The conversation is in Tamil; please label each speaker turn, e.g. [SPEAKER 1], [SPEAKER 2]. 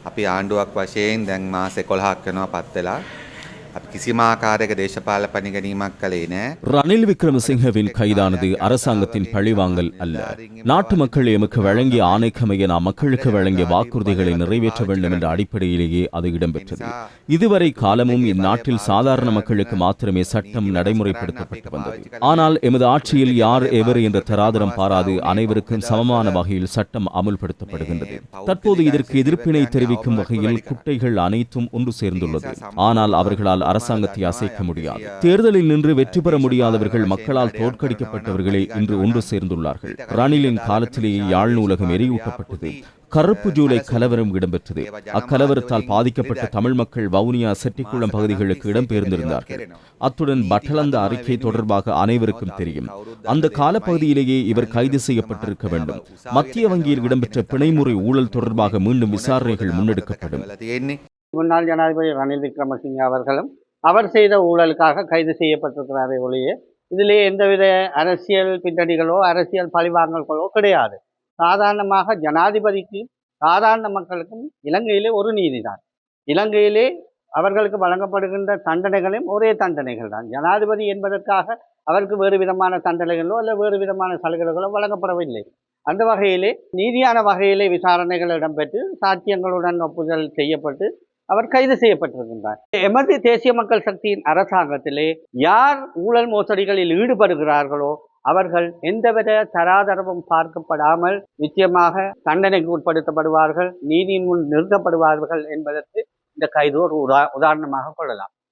[SPEAKER 1] අපි ආණ්ඩුවක් වශයෙන් දැන් මාස 11ක් වෙනවා පත් වෙලා. අපි කිසිම ආකාරයක දේශපාලන පරිගැනීමක් කළේ නැහැ.
[SPEAKER 2] ரணில் விக்ரமசிங்கவின் கைதானது அரசாங்கத்தின் பழிவாங்கல் அல்ல. நாட்டு மக்கள் எமக்கு வழங்கிய ஆணைக்கமைய நாம் மக்களுக்கு வழங்கிய வாக்குறுதிகளை நிறைவேற்ற வேண்டும் என்ற அடிப்படையிலேயே அது இடம்பெற்றது. இதுவரை காலமும் இந்நாட்டில் சாதாரண மக்களுக்கு மாத்திரமே சட்டம் நடைமுறைப்படுத்தப்பட்டு வந்தது. ஆனால் எமது ஆட்சியில் யார் எவர் என்ற தராதரம் பாராது அனைவருக்கும் சமமான வகையில் சட்டம் அமுல்படுத்தப்படுகின்றது. தற்போது இதற்கு எதிர்ப்பினை தெரிவிக்கும் வகையில் குட்டைகள் அனைத்தும் ஒன்று சேர்ந்துள்ளது. ஆனால் அவர்களால் அரசாங்கத்தை அசைக்க முடியாது. தேர்தலில் நின்று வெற்றி பெற முடியாதவர்கள், மக்களால் தோற்கடிக்கப்பட்டவர்களே இன்று ஒன்று சேர்ந்துள்ளார்கள். ரணிலின் காலத்திலேயே யாழ் நூலகம் எரியூட்டப்பட்டது. கருப்பு ஜூலை கலவரம் இடம்பெற்றது. அக்கலவரத்தால் பாதிக்கப்பட்ட தமிழ் மக்கள் வவுனியா செட்டிக்குளம் பகுதிகளுக்கு இடம்பெயர்ந்திருந்தார்கள். அத்துடன் பட்டலந்த அறிக்கை தொடர்பாக அனைவருக்கும் தெரியும். அந்த காலப்பகுதியிலேயே இவர் கைது செய்யப்பட்டிருக்க வேண்டும். மத்திய வங்கியில் இடம்பெற்ற பிணைமுறை ஊழல் தொடர்பாக மீண்டும் விசாரணைகள் முன்னெடுக்கப்படும்.
[SPEAKER 3] முன்னாள் ஜனாதிபதி ரணில் விக்ரமசிங்க அவர்களும் அவர் செய்த ஊழலுக்காக கைது செய்யப்பட்டிருக்கிறாரே ஒழிய இதிலே எந்தவித அரசியல் பின்னணிகளோ அரசியல் பழிவாங்கல்களோ கிடையாது. சாதாரணமாக ஜனாதிபதிக்கு சாதாரண மக்களுக்கும் இலங்கையிலே ஒரு நீதிதான். இலங்கையிலே அவர்களுக்கு வழங்கப்படுகின்ற தண்டனைகளும் ஒரே தண்டனைகள் தான். ஜனாதிபதி என்பதற்காக அவருக்கு வேறு விதமான தண்டனைகளோ அல்ல வேறு விதமான சலுகைகளோ வழங்கப்படவில்லை. அந்த வகையிலே நீதியான வகையிலே விசாரணைகள் இடம்பெற்று சாட்சியங்களுடன் ஒப்புதல் செய்யப்பட்டு அவர் கைது செய்யப்பட்டிருக்கின்றார். எமது தேசிய மக்கள் சக்தியின் அரசாங்கத்திலே யார் ஊழல் மோசடிகளில் ஈடுபடுகிறார்களோ அவர்கள் எந்தவித தராதரமும் பார்க்கப்படாமல் நிச்சயமாக தண்டனைக்கு உட்படுத்தப்படுவார்கள், நீதியின் முன் நிறுத்தப்படுவார்கள் என்பதற்கு இந்த கைது ஒரு உதாரணமாக கொள்ளலாம்.